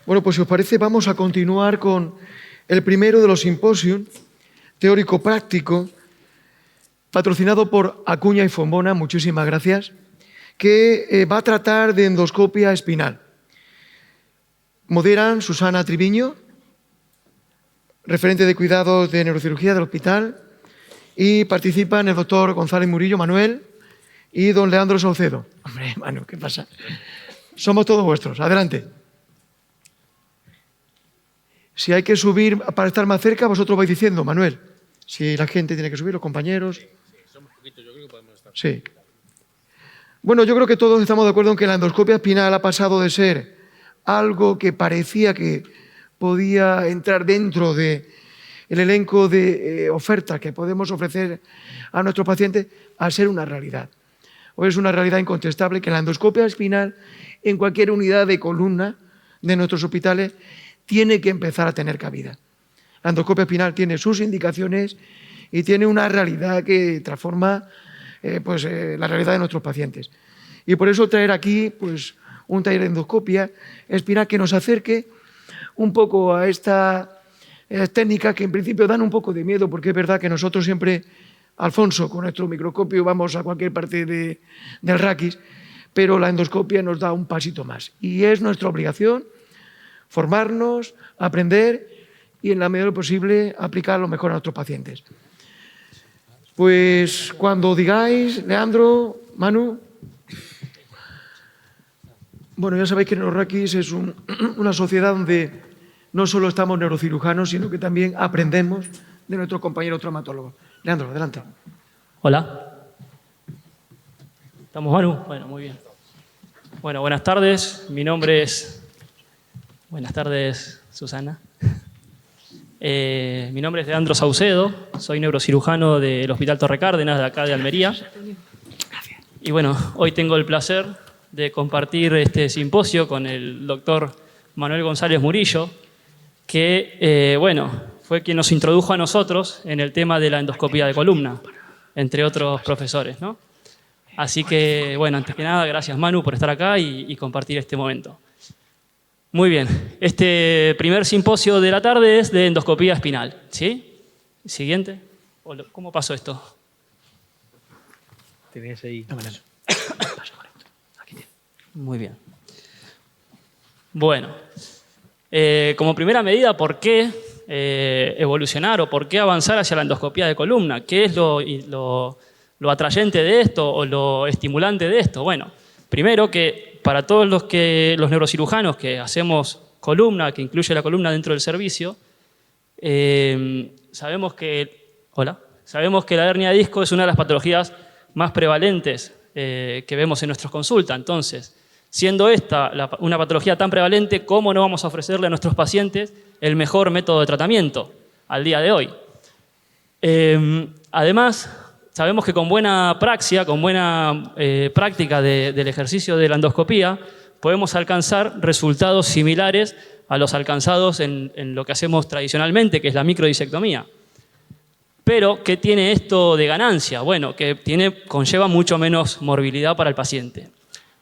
Bueno, pues si os parece, vamos a continuar con el primero de los simposios teórico-práctico, patrocinado por Acuña y Fombona, muchísimas gracias, que va a tratar de endoscopia espinal. Moderan Susana Triviño, referente de cuidados de neurocirugía del hospital, y participan el doctor González Murillo Manuel y don Leandro Saucedo. Hombre, Manu, ¿qué pasa? Somos todos vuestros. Adelante. Si hay que subir para estar más cerca, vosotros vais diciendo, Manuel. Si la gente tiene que subir, los compañeros. Sí, somos poquitos, yo creo que podemos estar. Sí. Bueno, yo creo que todos estamos de acuerdo en que la endoscopia espinal ha pasado de ser algo que parecía que podía entrar dentro del elenco de ofertas que podemos ofrecer a nuestros pacientes a ser una realidad. Hoy es una realidad incontestable que la endoscopia espinal en cualquier unidad de columna de nuestros hospitales tiene que empezar a tener cabida. La endoscopia espinal tiene sus indicaciones y tiene una realidad que transforma la realidad de nuestros pacientes. Y por eso traer aquí un taller de endoscopia espinal que nos acerque un poco a esta técnica que en principio dan un poco de miedo, porque es verdad que nosotros siempre, Alfonso, con nuestro microscopio vamos a cualquier parte del raquis, pero la endoscopia nos da un pasito más. Y es nuestra obligación formarnos, aprender y en la medida de lo posible aplicar lo mejor a nuestros pacientes. Pues cuando digáis, Leandro, Manu. Bueno, ya sabéis que Neuroraquis es una sociedad donde no solo estamos neurocirujanos, sino que también aprendemos de nuestros compañeros traumatólogos. Leandro, adelante. Hola. ¿Estamos, Manu? Bueno, muy bien. Bueno, buenas tardes. Mi nombre es... Buenas tardes, Susana. Mi nombre es Leandro Saucedo, soy neurocirujano del Hospital Torre Cárdenas, de acá de Almería. Y bueno, hoy tengo el placer de compartir este simposio con el doctor Manuel González Murillo, que, fue quien nos introdujo a nosotros en el tema de la endoscopía de columna, entre otros profesores, ¿no? Así que, bueno, antes que nada, gracias Manu por estar acá y compartir este momento. Muy bien, este primer simposio de la tarde es de endoscopía espinal, ¿sí? Siguiente. ¿Cómo pasó esto? Tenías ahí. Muy bien. Bueno, como primera medida, ¿por qué evolucionar o por qué avanzar hacia la endoscopía de columna? ¿Qué es lo atrayente de esto o lo estimulante de esto? Bueno, primero que para todos los neurocirujanos que hacemos columna, que incluye la columna dentro del servicio, sabemos que la hernia de disco es una de las patologías más prevalentes que vemos en nuestras consultas. Entonces, siendo esta una patología tan prevalente, ¿cómo no vamos a ofrecerle a nuestros pacientes el mejor método de tratamiento al día de hoy? Además, sabemos que con buena praxia, con buena práctica del ejercicio de la endoscopía, podemos alcanzar resultados similares a los alcanzados en lo que hacemos tradicionalmente, que es la microdisectomía. Pero, ¿qué tiene esto de ganancia? Bueno, que conlleva mucho menos morbilidad para el paciente.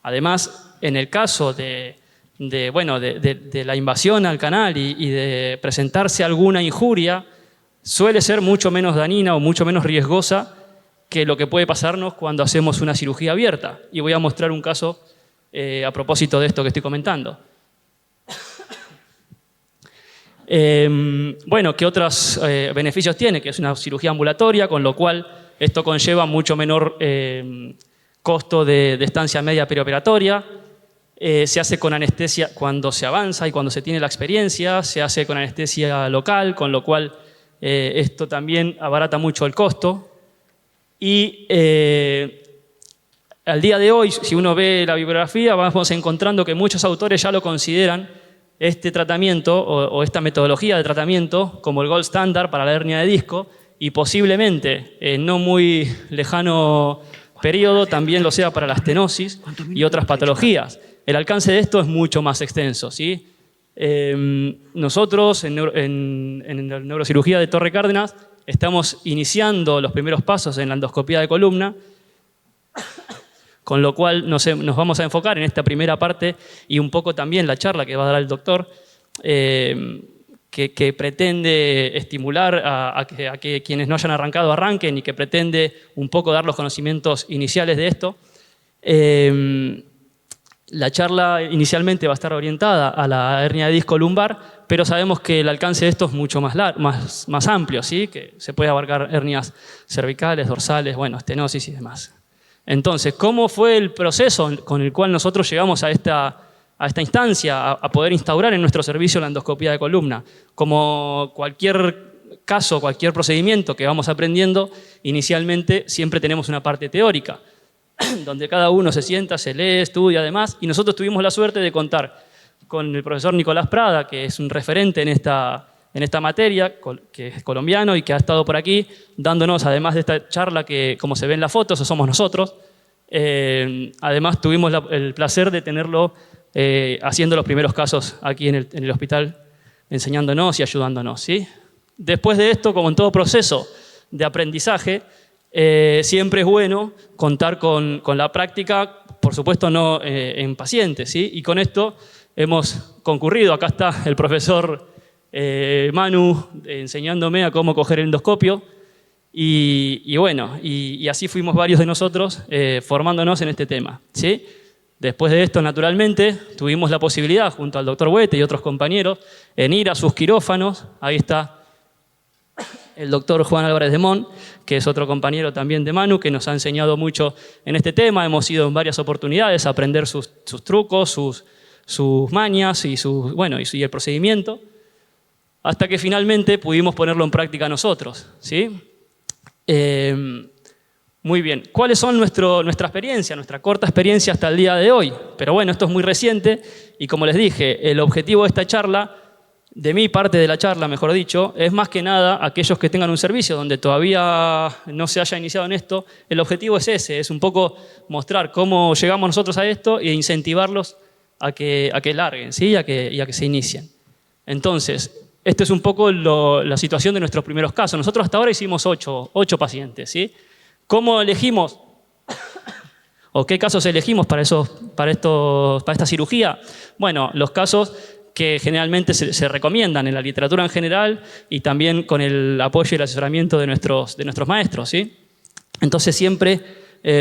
Además, en el caso de la invasión al canal y de presentarse alguna injuria, suele ser mucho menos dañina o mucho menos riesgosa que lo que puede pasarnos cuando hacemos una cirugía abierta. Y voy a mostrar un caso a propósito de esto que estoy comentando. ¿Qué otros beneficios tiene? Que es una cirugía ambulatoria, con lo cual esto conlleva mucho menor costo de estancia media perioperatoria. Se hace con anestesia cuando se avanza y cuando se tiene la experiencia, se hace con anestesia local, con lo cual esto también abarata mucho el costo. Y al día de hoy, si uno ve la bibliografía, vamos encontrando que muchos autores ya lo consideran este tratamiento o esta metodología de tratamiento como el gold standard para la hernia de disco y posiblemente en no muy lejano periodo también lo sea para la estenosis y otras patologías. El alcance de esto es mucho más extenso, ¿sí? Nosotros en la neurocirugía de Torre Cárdenas estamos iniciando los primeros pasos en la endoscopía de columna, con lo cual nos vamos a enfocar en esta primera parte y un poco también la charla que va a dar el doctor que pretende estimular a que quienes no hayan arrancado arranquen y que pretende un poco dar los conocimientos iniciales de esto. La charla inicialmente va a estar orientada a la hernia de disco lumbar, pero sabemos que el alcance de esto es mucho más amplio, ¿sí? Que se puede abarcar hernias cervicales, dorsales, bueno, estenosis y demás. Entonces, ¿cómo fue el proceso con el cual nosotros llegamos a esta instancia, a poder instaurar en nuestro servicio la endoscopía de columna? Como cualquier caso, cualquier procedimiento que vamos aprendiendo, inicialmente siempre tenemos una parte teórica, donde cada uno se sienta, se lee, estudia, además, y nosotros tuvimos la suerte de contar con el profesor Nicolás Prada, que es un referente en esta materia, que es colombiano y que ha estado por aquí, dándonos, además de esta charla que, como se ve en la foto, eso somos nosotros. Además, tuvimos el placer de tenerlo haciendo los primeros casos aquí en el hospital, enseñándonos y ayudándonos, ¿sí? Después de esto, como en todo proceso de aprendizaje, siempre es bueno contar con la práctica, por supuesto no en pacientes, ¿sí? Y con esto hemos concurrido. Acá está el profesor Manu enseñándome a cómo coger el endoscopio y bueno, y así fuimos varios de nosotros formándonos en este tema, ¿sí? Después de esto, naturalmente, tuvimos la posibilidad, junto al doctor Huete y otros compañeros, en ir a sus quirófanos. Ahí está el doctor Juan Álvarez de Mon, que es otro compañero también de Manu, que nos ha enseñado mucho en este tema. Hemos ido en varias oportunidades a aprender sus trucos, sus mañas y el procedimiento, hasta que finalmente pudimos ponerlo en práctica nosotros, ¿sí? Muy bien. ¿Cuáles son nuestra experiencia, nuestra corta experiencia hasta el día de hoy? Pero bueno, esto es muy reciente y como les dije, el objetivo de esta charla, de mi parte de la charla, mejor dicho, es más que nada aquellos que tengan un servicio donde todavía no se haya iniciado en esto. El objetivo es ese, es un poco mostrar cómo llegamos nosotros a esto e incentivarlos a que larguen, ¿sí? y a que se inicien. Entonces, esta es un poco la situación de nuestros primeros casos. Nosotros hasta ahora hicimos 8 pacientes, ¿sí? ¿Cómo elegimos o qué casos elegimos para esta cirugía? Bueno, los casos que generalmente se recomiendan en la literatura en general y también con el apoyo y el asesoramiento de nuestros maestros, ¿sí? Entonces siempre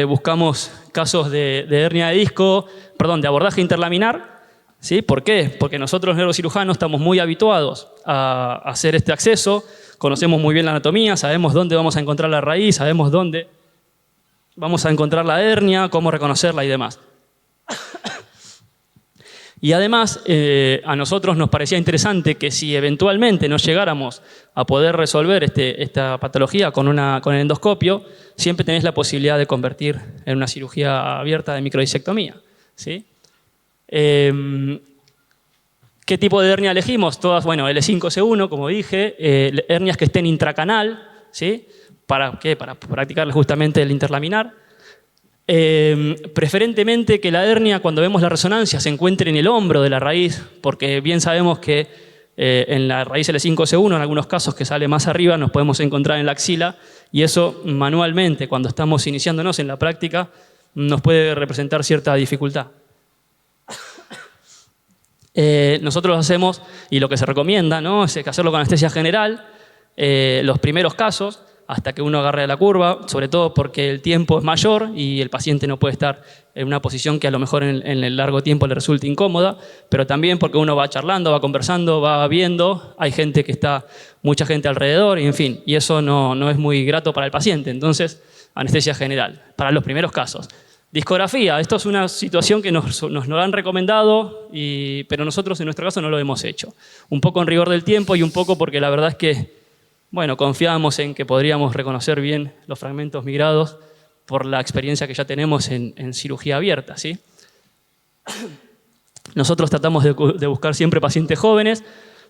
buscamos casos de hernia de disco, de abordaje interlaminar, ¿sí? ¿Por qué? Porque nosotros los neurocirujanos estamos muy habituados a hacer este acceso, conocemos muy bien la anatomía, sabemos dónde vamos a encontrar la raíz, sabemos dónde vamos a encontrar la hernia, cómo reconocerla y demás. Y además, a nosotros nos parecía interesante que si eventualmente no llegáramos a poder resolver esta patología con el endoscopio, siempre tenés la posibilidad de convertir en una cirugía abierta de microdisectomía, ¿sí? ¿Qué tipo de hernia elegimos? Todas, bueno, L5-C1, como dije, hernias que estén intracanal, ¿sí? ¿Para qué? Para practicar justamente el interlaminar. Preferentemente que la hernia, cuando vemos la resonancia, se encuentre en el hombro de la raíz, porque bien sabemos que en la raíz L5-C1, en algunos casos que sale más arriba, nos podemos encontrar en la axila, y eso manualmente, cuando estamos iniciándonos en la práctica, nos puede representar cierta dificultad. Nosotros hacemos, y lo que se recomienda, ¿no?, es hacerlo con anestesia general, los primeros casos, hasta que uno agarre la curva, sobre todo porque el tiempo es mayor y el paciente no puede estar en una posición que a lo mejor en el largo tiempo le resulte incómoda, pero también porque uno va charlando, va conversando, va viendo, hay mucha gente alrededor, y en fin, y eso no es muy grato para el paciente. Entonces, anestesia general, para los primeros casos. Discografía, esto es una situación que nos lo han recomendado, pero nosotros en nuestro caso no lo hemos hecho. Un poco en rigor del tiempo y un poco porque la verdad es que confiábamos en que podríamos reconocer bien los fragmentos migrados por la experiencia que ya tenemos en cirugía abierta, ¿sí? Nosotros tratamos de buscar siempre pacientes jóvenes.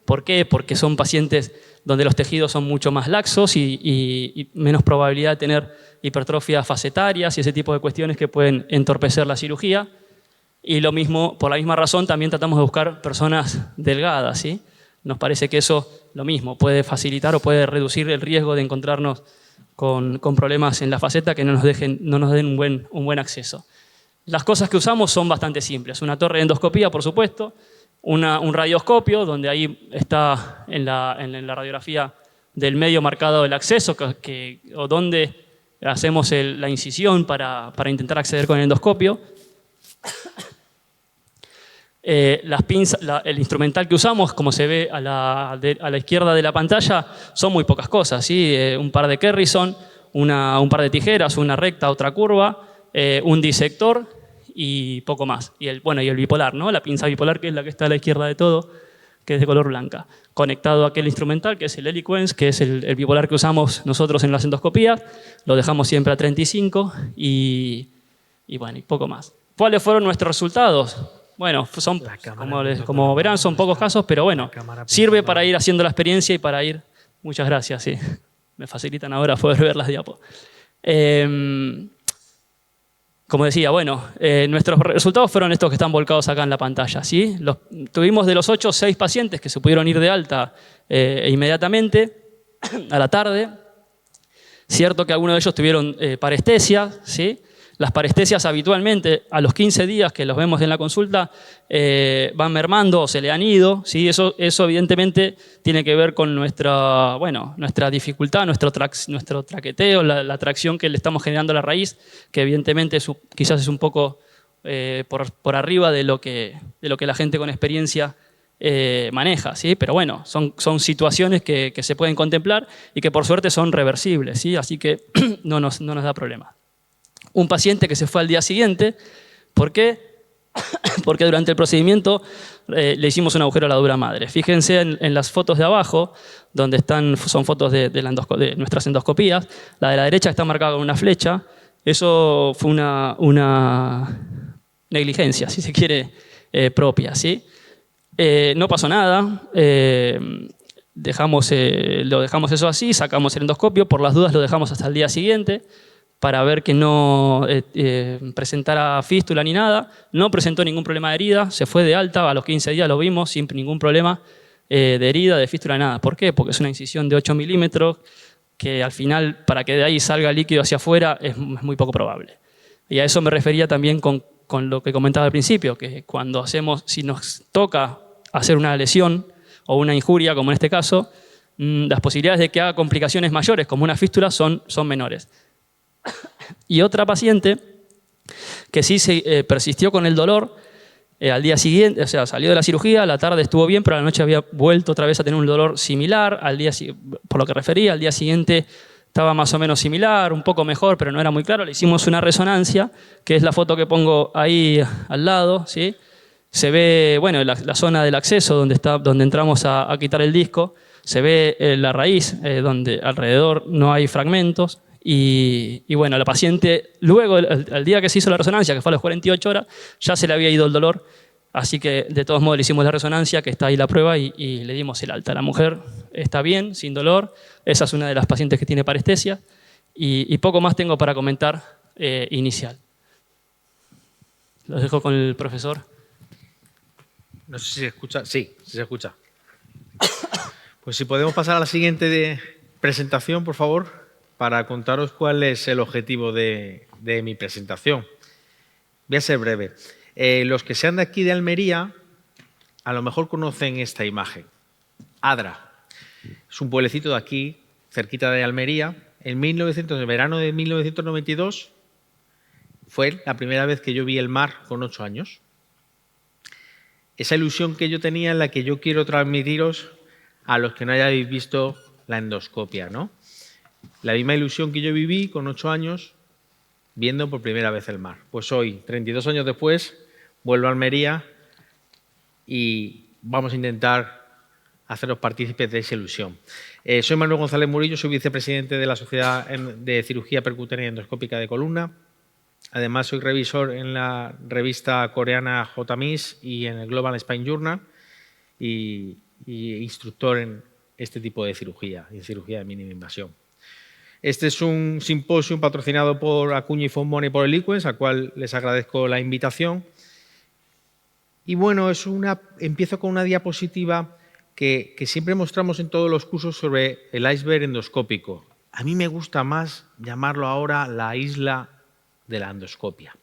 ¿Por qué? Porque son pacientes donde los tejidos son mucho más laxos y menos probabilidad de tener hipertrofias facetarias y ese tipo de cuestiones que pueden entorpecer la cirugía. Y lo mismo, por la misma razón, también tratamos de buscar personas delgadas, ¿sí? Nos parece que eso, lo mismo, puede facilitar o puede reducir el riesgo de encontrarnos con problemas en la faceta que no nos den un buen acceso. Las cosas que usamos son bastante simples. Una torre de endoscopía, por supuesto, un radioscopio, donde ahí está en la radiografía del medio marcado el acceso, o donde hacemos la incisión para intentar acceder con el endoscopio. Las pinzas, el instrumental que usamos, como se ve a la izquierda de la pantalla, son muy pocas cosas, ¿sí? Un par de Kerrison, un par de tijeras, una recta, otra curva, un disector y poco más. Y el bipolar, ¿no? La pinza bipolar, que es la que está a la izquierda de todo, que es de color blanca. Conectado a aquel instrumental, que es el Eliquence, que es el bipolar que usamos nosotros en las endoscopías. Lo dejamos siempre a 35 y poco más. ¿Cuáles fueron nuestros resultados? Bueno, como verán, son pocos casos, pero bueno, sirve para ir haciendo la experiencia y para ir... Muchas gracias, sí. Me facilitan ahora poder ver las diapos. Como decía, bueno, nuestros resultados fueron estos que están volcados acá en la pantalla, ¿sí? Tuvimos de los 8, 6 pacientes que se pudieron ir de alta inmediatamente a la tarde. Cierto que algunos de ellos tuvieron parestesia, ¿sí? Las parestesias habitualmente a los 15 días que los vemos en la consulta van mermando o se le han ido, ¿sí? Eso evidentemente tiene que ver con nuestra dificultad, nuestro traqueteo, la tracción que le estamos generando a la raíz, que evidentemente quizás es un poco por arriba de lo que la gente con experiencia maneja, ¿sí? Pero bueno, son situaciones que se pueden contemplar y que por suerte son reversibles, ¿sí? Así que no nos da problema. Un paciente que se fue al día siguiente. ¿Por qué? Porque durante el procedimiento le hicimos un agujero a la dura madre. Fíjense en las fotos de abajo, donde son fotos de nuestras endoscopías. La de la derecha está marcada con una flecha. Eso fue una negligencia, si se quiere, propia, ¿sí? No pasó nada. Lo dejamos eso así, sacamos el endoscopio. Por las dudas lo dejamos hasta el día siguiente, para ver que no presentara fístula ni nada. No presentó ningún problema de herida, se fue de alta, a los 15 días lo vimos sin ningún problema de herida, de fístula, nada. ¿Por qué? Porque es una incisión de 8 milímetros que al final, para que de ahí salga líquido hacia afuera, es muy poco probable. Y a eso me refería también con lo que comentaba al principio, que si nos toca hacer una lesión o una injuria, como en este caso, las posibilidades de que haga complicaciones mayores, como una fístula, son menores. Y otra paciente que sí persistió con el dolor al día siguiente, o sea, salió de la cirugía, a la tarde estuvo bien, pero a la noche había vuelto otra vez a tener un dolor similar, por lo que refería, al día siguiente estaba más o menos similar, un poco mejor, pero no era muy claro. Le hicimos una resonancia, que es la foto que pongo ahí al lado, ¿sí? Se ve, bueno, la zona del acceso donde entramos a quitar el disco, se ve la raíz, donde alrededor no hay fragmentos. Y bueno, la paciente, luego, el día que se hizo la resonancia, que fue a las 48 horas, ya se le había ido el dolor. Así que, de todos modos, le hicimos la resonancia, que está ahí la prueba, y le dimos el alta. La mujer está bien, sin dolor. Esa es una de las pacientes que tiene parestesia. Y poco más tengo para comentar inicial. Los dejo con el profesor. No sé si se escucha. Sí, se escucha. Pues si podemos pasar a la siguiente presentación, por favor, para contaros cuál es el objetivo de mi presentación. Voy a ser breve. Los que sean de aquí de Almería, a lo mejor conocen esta imagen. Adra. Es un pueblecito de aquí, cerquita de Almería. En verano de 1992 fue la primera vez que yo vi el mar con 8 años. Esa ilusión que yo tenía, en la que yo quiero transmitiros a los que no hayáis visto la endoscopia, ¿no? La misma ilusión que yo viví con 8 años viendo por primera vez el mar. Pues hoy, 32 años después, vuelvo a Almería y vamos a intentar haceros partícipes de esa ilusión. Soy Manuel González Murillo, soy vicepresidente de la Sociedad de Cirugía Percutánea y Endoscópica de Columna. Además, soy revisor en la revista coreana JMIS y en el Global Spine Journal y instructor en este tipo de cirugía, en cirugía de mínima invasión. Este es un simposio patrocinado por Acuña y Fonbona y por el Eliquence, al cual les agradezco la invitación. Y bueno, empiezo con una diapositiva que siempre mostramos en todos los cursos sobre el iceberg endoscópico. A mí me gusta más llamarlo ahora la isla de la endoscopia.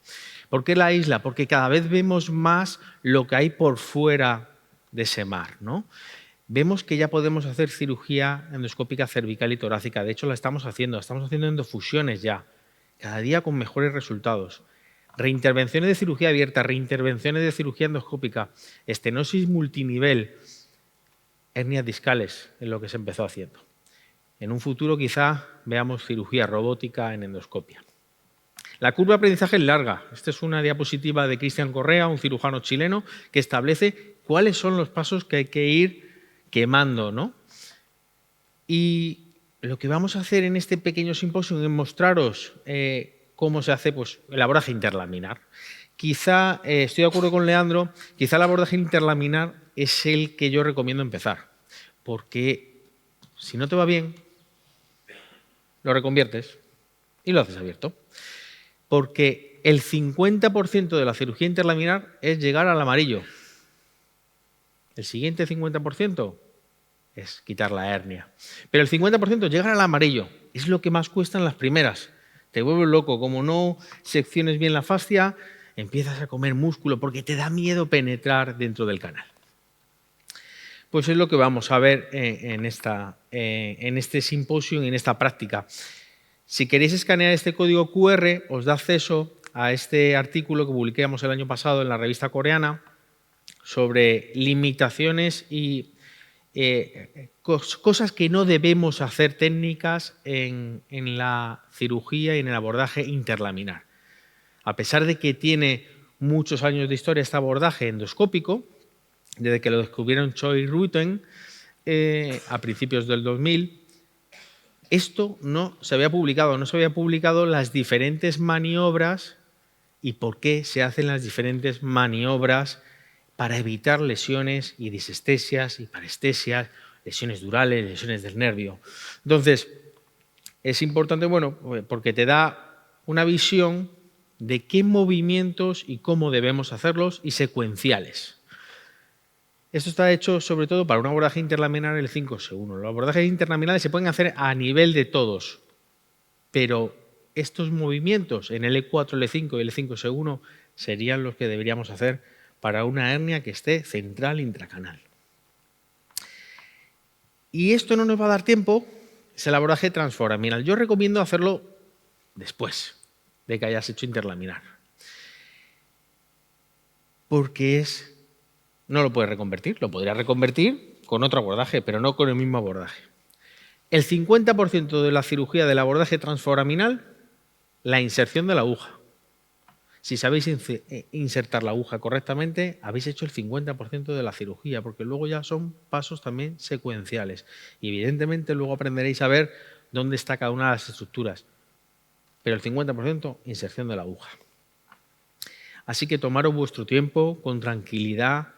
¿Por qué la isla? Porque cada vez vemos más lo que hay por fuera de ese mar, ¿no? Vemos que ya podemos hacer cirugía endoscópica cervical y torácica. De hecho, la estamos haciendo endofusiones ya, cada día con mejores resultados. Reintervenciones de cirugía abierta, reintervenciones de cirugía endoscópica, estenosis multinivel, hernias discales, es lo que se empezó haciendo. En un futuro quizá veamos cirugía robótica en endoscopia. La curva de aprendizaje es larga. Esta es una diapositiva de Cristian Correa, un cirujano chileno, que establece cuáles son los pasos que hay que ir quemando, ¿no? Y lo que vamos a hacer en este pequeño simposio es mostraros cómo se hace pues, el abordaje interlaminar. Quizá, estoy de acuerdo con Leandro, quizá el abordaje interlaminar es el que yo recomiendo empezar, porque si no te va bien, lo reconviertes y lo haces abierto. Porque el 50% de la cirugía interlaminar es llegar al amarillo. El siguiente 50% es quitar la hernia. Pero el 50% es llegar al amarillo. Es lo que más cuesta en las primeras. Te vuelves loco. Como no secciones bien la fascia, empiezas a comer músculo porque te da miedo penetrar dentro del canal. Pues es lo que vamos a ver en este simposio y en esta práctica. Si queréis escanear este código QR, os da acceso a este artículo que publicamos el año pasado en la revista coreana sobre limitaciones y cosas que no debemos hacer técnicas en la cirugía y en el abordaje interlaminar. A pesar de que tiene muchos años de historia este abordaje endoscópico, desde que lo descubrieron Choi y Ruiten a principios del 2000, esto no se había publicado las diferentes maniobras y por qué se hacen las diferentes maniobras para evitar lesiones y disestesias y parestesias, lesiones durales, lesiones del nervio. Entonces, es importante, bueno, porque te da una visión de qué movimientos y cómo debemos hacerlos y secuenciales. Esto está hecho sobre todo para un abordaje interlaminar el 5S1. Los abordajes interlaminares se pueden hacer a nivel de todos, pero estos movimientos en el E4, L5 y el 5S1 serían los que deberíamos hacer para una hernia que esté central intracanal. Y esto no nos va a dar tiempo, es el abordaje transforaminal. Yo recomiendo hacerlo después de que hayas hecho interlaminar, porque no lo puedes reconvertir, lo podrías reconvertir con otro abordaje, pero no con el mismo abordaje. El 50% de la cirugía del abordaje transforaminal, la inserción de la aguja. Si sabéis insertar la aguja correctamente, habéis hecho el 50% de la cirugía, porque luego ya son pasos también secuenciales. Y evidentemente luego aprenderéis a ver dónde está cada una de las estructuras. Pero el 50% inserción de la aguja. Así que tomaros vuestro tiempo con tranquilidad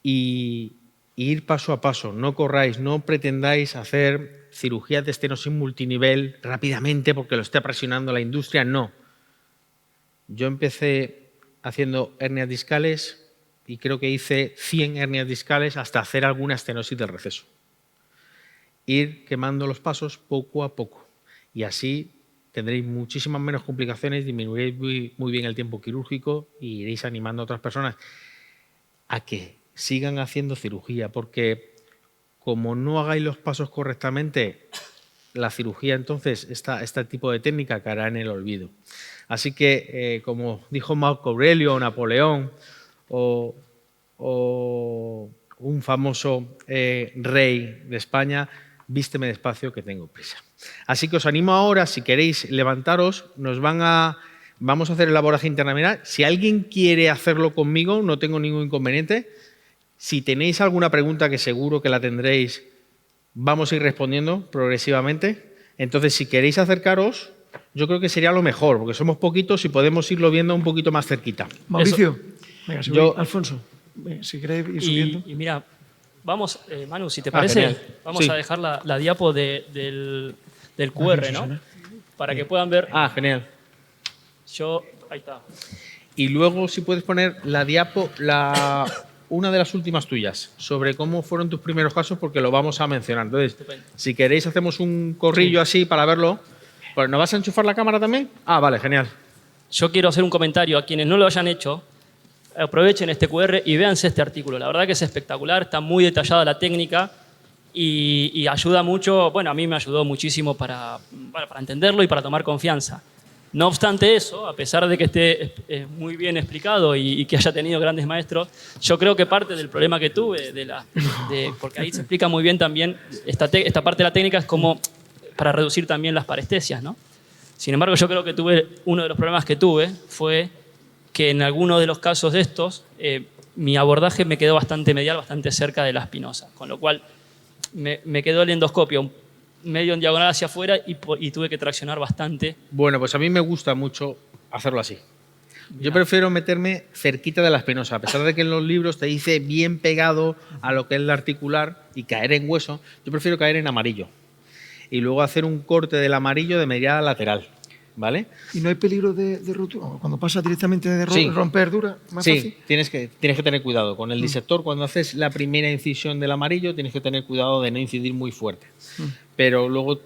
y ir paso a paso. No corráis, no pretendáis hacer cirugías de estenosis multinivel rápidamente porque lo esté presionando la industria, no. Yo empecé haciendo hernias discales y creo que hice 100 hernias discales hasta hacer alguna estenosis del receso. Ir quemando los pasos poco a poco y así tendréis muchísimas menos complicaciones, disminuiréis muy bien el tiempo quirúrgico y iréis animando a otras personas a que sigan haciendo cirugía, porque como no hagáis los pasos correctamente, la cirugía entonces, este tipo de técnica caerá en el olvido. Así que, como dijo Marco Aurelio o Napoleón o un famoso rey de España, vísteme despacio que tengo prisa. Así que os animo ahora, si queréis levantaros, vamos a hacer el abordaje interlaminar. Si alguien quiere hacerlo conmigo, no tengo ningún inconveniente. Si tenéis alguna pregunta, que seguro que la tendréis, vamos a ir respondiendo progresivamente. Entonces, si queréis acercaros, yo creo que sería lo mejor, porque somos poquitos y podemos irlo viendo un poquito más cerquita. Mauricio, venga, Alfonso, si queréis ir subiendo. Y mira, vamos, Manu, si te parece, vamos a dejar la diapo del QR, ¿no? Para que puedan ver. Ah, genial. Ahí está. Y luego, si puedes poner la diapo, una de las últimas tuyas, sobre cómo fueron tus primeros casos, porque lo vamos a mencionar. Entonces, estupendo. Si queréis, hacemos un corrillo así para verlo. Pues, ¿no vas a enchufar la cámara también? Ah, vale, genial. Yo quiero hacer un comentario a quienes no lo hayan hecho. aprovechen este QR y véanse este artículo. La verdad que es espectacular, está muy detallada la técnica y ayuda mucho, bueno, a mí me ayudó muchísimo para entenderlo y para tomar confianza. No obstante eso, a pesar de que esté muy bien explicado y que haya tenido grandes maestros, yo creo que parte del problema que tuve, porque ahí se explica muy bien también, esta parte de la técnica es como para reducir también las parestesias, ¿no? Sin embargo, yo creo que uno de los problemas que tuve fue que en algunos de los casos de estos, mi abordaje me quedó bastante medial, bastante cerca de la espinosa, con lo cual me quedó el endoscopio medio en diagonal hacia afuera y tuve que traccionar bastante. Bueno, pues a mí me gusta mucho hacerlo así. Yo prefiero meterme cerquita de la espinosa, a pesar de que en los libros te dice bien pegado a lo que es la articular y caer en hueso, yo prefiero caer en amarillo y luego hacer un corte del amarillo de medial lateral, ¿vale? ¿Y no hay peligro de rotura? Cuando pasa directamente de Sí. romper dura, más Sí, fácil. tienes que tener cuidado. Con el disector, cuando haces la primera incisión del amarillo, tienes que tener cuidado de no incidir muy fuerte. Pero luego,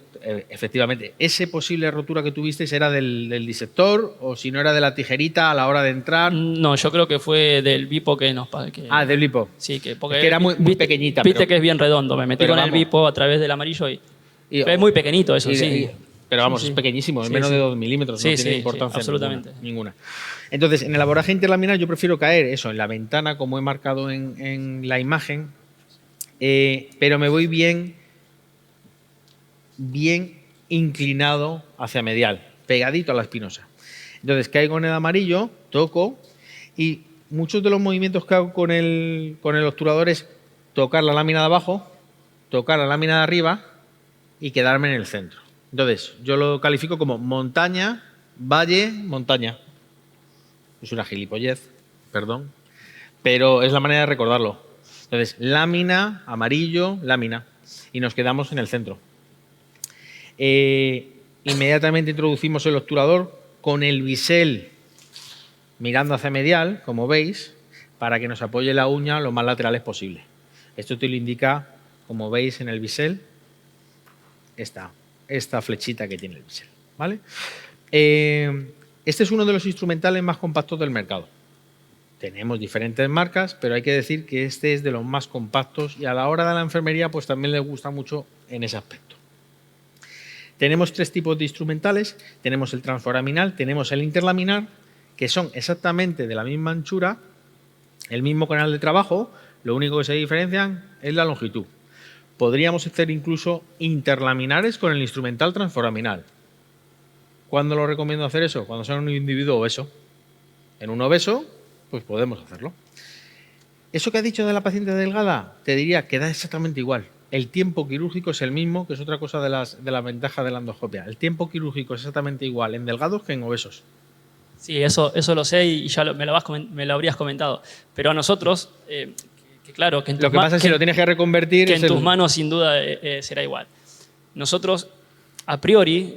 efectivamente, ese posible rotura que tuviste era del disector o si no era de la tijerita a la hora de entrar. No, yo creo que fue del bipo que nos... Del lipo. Sí, porque Es que era muy pequeñita. Viste que es bien redondo. Me metí pero con el vamos. bipo a través del amarillo y es muy pequeñito eso, sí. Pero vamos, Sí. es pequeñísimo, es Sí, menos sí. de 2 milímetros, Sí, no tiene sí, importancia sí, absolutamente. ninguna. Entonces, en el abordaje interlaminar yo prefiero caer eso, en la ventana, como he marcado en la imagen, pero me voy bien inclinado hacia medial, pegadito a la espinosa. Entonces, caigo en el amarillo, toco y muchos de los movimientos que hago con el obturador es tocar la lámina de abajo, tocar la lámina de arriba y quedarme en el centro. Entonces, yo lo califico como montaña, valle, montaña. Es una gilipollez, perdón, pero es la manera de recordarlo. Entonces, lámina, amarillo, lámina, y nos quedamos en el centro. Inmediatamente introducimos el obturador con el bisel mirando hacia medial, como veis, para que nos apoye la uña lo más laterales posible. Esto te lo indica, como veis en el bisel, esta flechita que tiene el bisel, ¿vale? Este es uno de los instrumentales más compactos del mercado. Tenemos diferentes marcas, pero hay que decir que este es de los más compactos y a la hora de la enfermería pues también les gusta mucho en ese aspecto. Tenemos 3 tipos de instrumentales, tenemos el transforaminal, tenemos el interlaminar, que son exactamente de la misma anchura, el mismo canal de trabajo, lo único que se diferencian es la longitud. Podríamos hacer incluso interlaminares con el instrumental transforaminal. ¿Cuándo lo recomiendo hacer eso? Cuando sea un individuo obeso. En un obeso, pues podemos hacerlo. Eso que ha dicho de la paciente delgada, te diría que da exactamente igual. El tiempo quirúrgico es el mismo, que es otra cosa de las ventajas de la endoscopia. El tiempo quirúrgico es exactamente igual en delgados que en obesos. Sí, eso lo sé y ya me lo habrías comentado. Pero a nosotros, claro, que en Lo que pasa es que si lo tienes que reconvertir... que en tus manos sin duda será igual. Nosotros, a priori,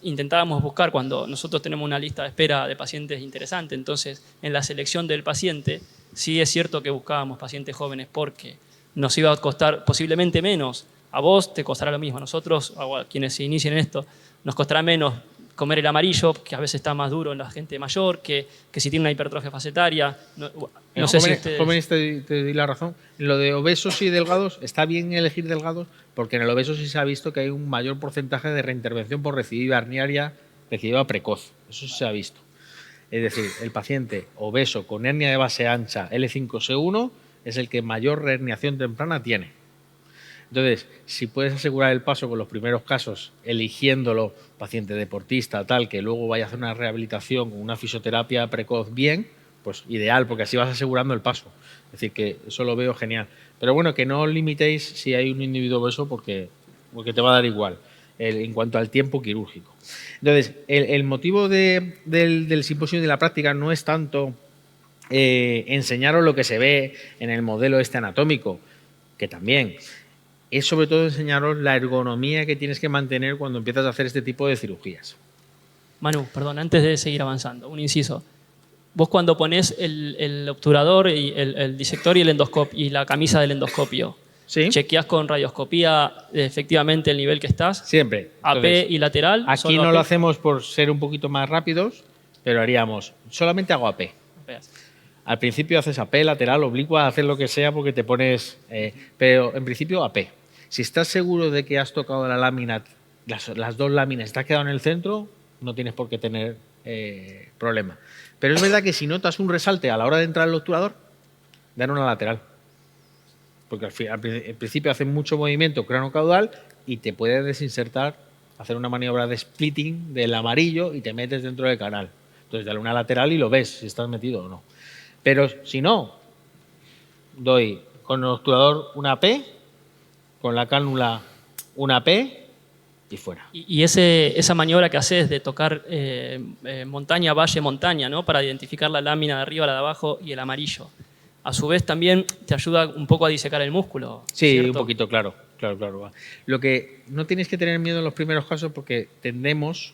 intentábamos buscar, cuando nosotros tenemos una lista de espera de pacientes interesante, entonces en la selección del paciente, sí es cierto que buscábamos pacientes jóvenes porque nos iba a costar posiblemente menos. A vos te costará lo mismo. A nosotros, a quienes se inicien en esto, nos costará menos comer el amarillo, que a veces está más duro en la gente mayor, que si tiene una hipertrofia facetaria. No sé si ustedes... Jóvenes te doy la razón. En lo de obesos y delgados, está bien elegir delgados, porque en el obeso sí se ha visto que hay un mayor porcentaje de reintervención por recidiva herniaria, recidiva precoz. Eso sí se ha visto. Es decir, el paciente obeso con hernia de base ancha L5-S1 es el que mayor herniación temprana tiene. Entonces, si puedes asegurar el paso con los primeros casos, eligiéndolo paciente deportista, tal, que luego vaya a hacer una rehabilitación con una fisioterapia precoz bien, pues ideal, porque así vas asegurando el paso. Es decir, que eso lo veo genial. Pero bueno, que no os limitéis si hay un individuo obeso porque te va a dar igual en cuanto al tiempo quirúrgico. Entonces, el motivo del simposio y de la práctica no es tanto enseñaros lo que se ve en el modelo este anatómico, que también... es sobre todo enseñaros la ergonomía que tienes que mantener cuando empiezas a hacer este tipo de cirugías. Manu, perdón, antes de seguir avanzando, un inciso. Vos cuando ponés el obturador, y el disector y el endoscopio y la camisa del endoscopio, ¿Sí? ¿chequeás con radioscopía efectivamente el nivel que estás? Siempre. AP Entonces, y lateral. aquí solo no AP. lo hacemos por ser un poquito más rápidos, pero haríamos, solamente hago AP. Al principio haces AP, lateral, oblicua, haces lo que sea porque te pones... pero en principio AP. Si estás seguro de que has tocado la lámina, las dos láminas, te has quedado en el centro, no tienes por qué tener problema. Pero es verdad que si notas un resalte a la hora de entrar al obturador, dan una lateral. Porque al principio hacen mucho movimiento cráneo-caudal y te puede desinsertar, hacer una maniobra de splitting del amarillo y te metes dentro del canal. Entonces dale una lateral y lo ves si estás metido o no. Pero si no, doy con el obturador una P, con la cánula una P y fuera. Y esa maniobra que haces de tocar montaña, valle, montaña, ¿no? Para identificar la lámina de arriba, la de abajo y el amarillo. A su vez también te ayuda un poco a disecar el músculo. Sí, ¿cierto? un poquito, claro. Lo que no tienes que tener miedo en los primeros casos porque tendemos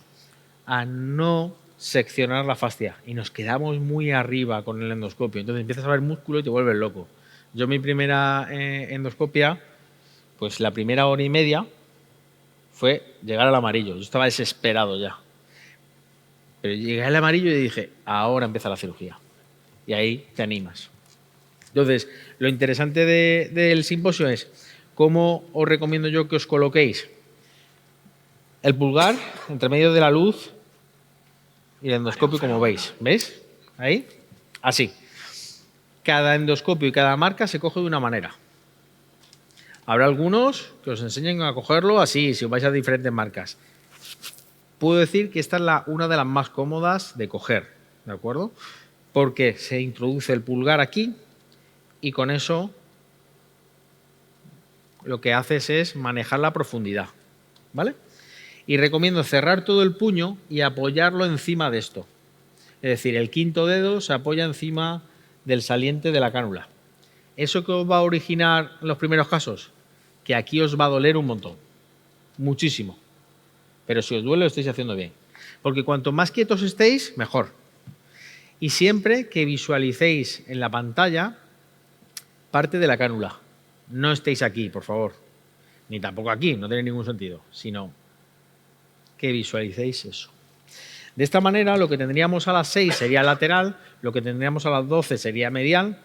a no seccionar la fascia y nos quedamos muy arriba con el endoscopio. Entonces empiezas a ver músculo y te vuelves loco. Yo mi primera endoscopia, pues la primera hora y media fue llegar al amarillo. Yo estaba desesperado ya. Pero llegué al amarillo y dije, ahora empieza la cirugía. Y ahí te animas. Entonces, lo interesante del simposio es cómo os recomiendo yo que os coloquéis el pulgar entre medio de la luz y el endoscopio, como veis. ¿Veis? Ahí. Así. Cada endoscopio y cada marca se coge de una manera. Habrá algunos que os enseñen a cogerlo así, si os vais a diferentes marcas. Puedo decir que esta es una de las más cómodas de coger, ¿de acuerdo? Porque se introduce el pulgar aquí y con eso lo que haces es manejar la profundidad, ¿vale? Y recomiendo cerrar todo el puño y apoyarlo encima de esto. Es decir, el quinto dedo se apoya encima del saliente de la cánula. ¿Eso qué os va a originar en los primeros casos? Que aquí os va a doler un montón, muchísimo. Pero si os duele lo estáis haciendo bien. Porque cuanto más quietos estéis, mejor. Y siempre que visualicéis en la pantalla parte de la cánula. No estéis aquí, por favor. Ni tampoco aquí, no tiene ningún sentido. Sino que visualicéis eso. De esta manera, lo que tendríamos a las 6 sería lateral, lo que tendríamos a las 12 sería medial,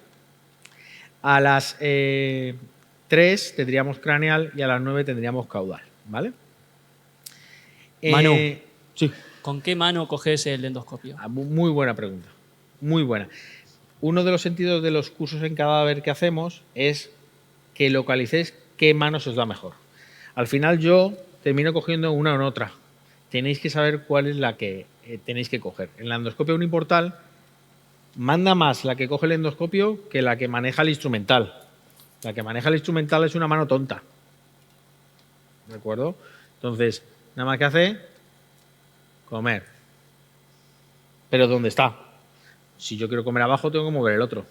a las 3 tendríamos craneal y a las 9 tendríamos caudal, ¿vale? Manu, sí. ¿Con qué mano coges el endoscopio? Muy buena pregunta, muy buena. Uno de los sentidos de los cursos en cadáver que hacemos es que localicéis qué mano se os da mejor. Al final yo termino cogiendo una o otra. Tenéis que saber cuál es la que tenéis que coger. En la endoscopia uniportal manda más la que coge el endoscopio que la que maneja el instrumental. La que maneja el instrumental es una mano tonta. ¿De acuerdo? Entonces, nada más que hace comer. Pero ¿dónde está? Si yo quiero comer abajo, tengo que mover el otro.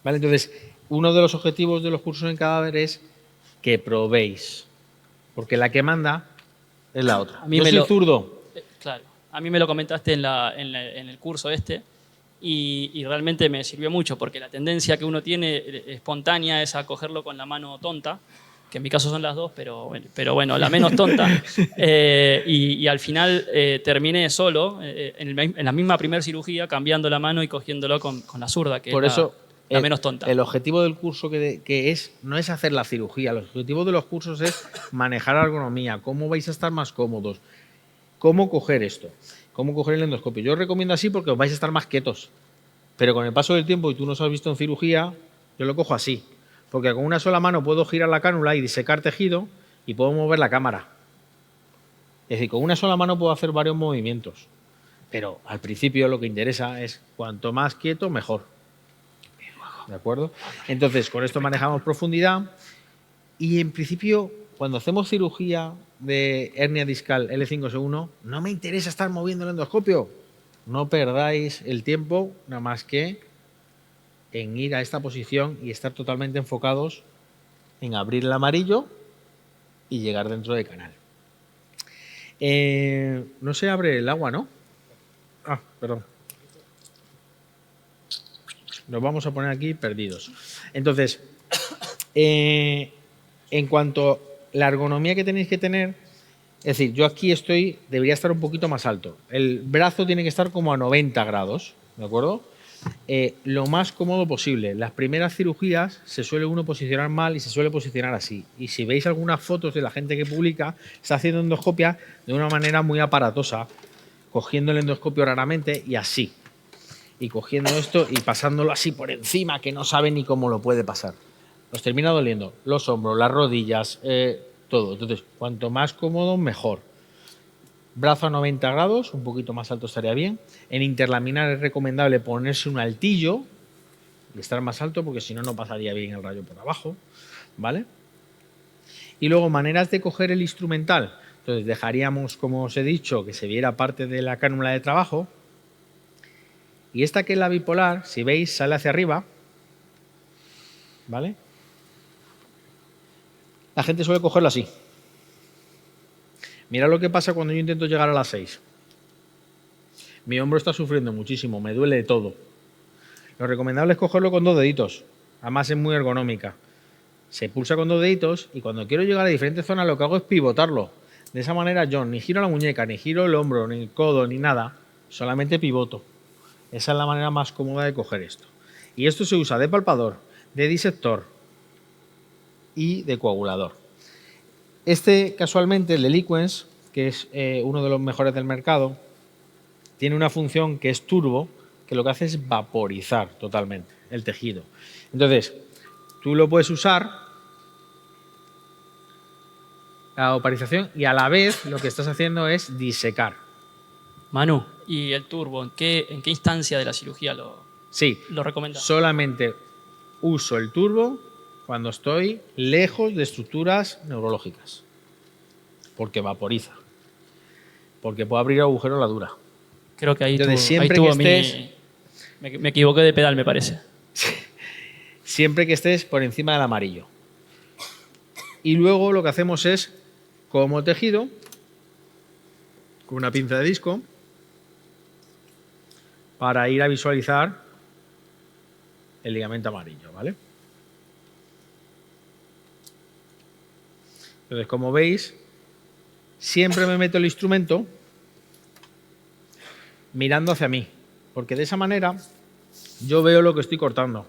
¿Vale? Entonces, uno de los objetivos de los cursos en cadáver es que probéis. Porque la que manda es la otra. Yo soy zurdo. Claro. A mí me lo comentaste en el curso y realmente me sirvió mucho porque la tendencia que uno tiene espontánea es a cogerlo con la mano tonta, que en mi caso son las dos, pero bueno, la menos tonta. Y al final terminé solo, en la misma primera cirugía, cambiando la mano y cogiéndolo con la zurda, que por es eso, la menos tonta. El objetivo del curso no es hacer la cirugía, el objetivo de los cursos es manejar la ergonomía, cómo vais a estar más cómodos, cómo coger esto, cómo coger el endoscopio. Yo os recomiendo así porque os vais a estar más quietos, pero con el paso del tiempo, y tú nos has visto en cirugía, yo lo cojo así. Porque con una sola mano puedo girar la cánula y disecar tejido y puedo mover la cámara. Es decir, con una sola mano puedo hacer varios movimientos. Pero al principio lo que interesa es cuanto más quieto, mejor. ¿De acuerdo? Entonces, con esto manejamos profundidad y en principio, cuando hacemos cirugía de hernia discal L5S1, no me interesa estar moviendo el endoscopio. No perdáis el tiempo, nada más que en ir a esta posición y estar totalmente enfocados en abrir el amarillo y llegar dentro del canal. No se abre el agua, ¿no? Ah, perdón. Nos vamos a poner aquí perdidos. Entonces, en cuanto a la ergonomía que tenéis que tener, es decir, yo aquí debería estar un poquito más alto. El brazo tiene que estar como a 90 grados, ¿de acuerdo? Lo más cómodo posible. Las primeras cirugías se suele uno posicionar mal y se suele posicionar así. Y si veis algunas fotos de la gente que publica, está haciendo endoscopia de una manera muy aparatosa, cogiendo el endoscopio raramente y así. Y cogiendo esto y pasándolo así por encima, que no sabe ni cómo lo puede pasar. Os termina doliendo los hombros, las rodillas, todo. Entonces, cuanto más cómodo, mejor. Brazo a 90 grados, un poquito más alto estaría bien. En interlaminar es recomendable ponerse un altillo y estar más alto, porque si no, no pasaría bien el rayo por abajo, ¿vale? Y luego, maneras de coger el instrumental. Entonces, dejaríamos, como os he dicho, que se viera parte de la cánula de trabajo. Y esta, que es la bipolar, si veis, sale hacia arriba, ¿vale? La gente suele cogerlo así. Mira lo que pasa cuando yo intento llegar a las 6. Mi hombro está sufriendo muchísimo, me duele todo. Lo recomendable es cogerlo con 2 deditos. Además es muy ergonómica. Se pulsa con 2 deditos y cuando quiero llegar a diferentes zonas lo que hago es pivotarlo. De esa manera yo ni giro la muñeca, ni giro el hombro, ni el codo, ni nada. Solamente pivoto. Esa es la manera más cómoda de coger esto. Y esto se usa de palpador, de disector y de coagulador. Este, casualmente, el de Liquens, que es uno de los mejores del mercado, tiene una función que es turbo, que lo que hace es vaporizar totalmente el tejido. Entonces, tú lo puedes usar, la vaporización, y a la vez lo que estás haciendo es disecar. Manu, ¿y el turbo? ¿En qué instancia de la cirugía Sí, lo recomiendas? solamente uso el turbo cuando estoy lejos de estructuras neurológicas, porque vaporiza, porque puede abrir agujero la dura. Creo que ahí Entonces, tuvo, siempre ahí que tuvo estés, me equivoqué de pedal, me parece. siempre que estés por encima del amarillo. Y luego lo que hacemos es, como tejido, con una pinza de disco, para ir a visualizar el ligamento amarillo, ¿vale? Entonces, como veis, siempre me meto el instrumento mirando hacia mí, porque de esa manera yo veo lo que estoy cortando.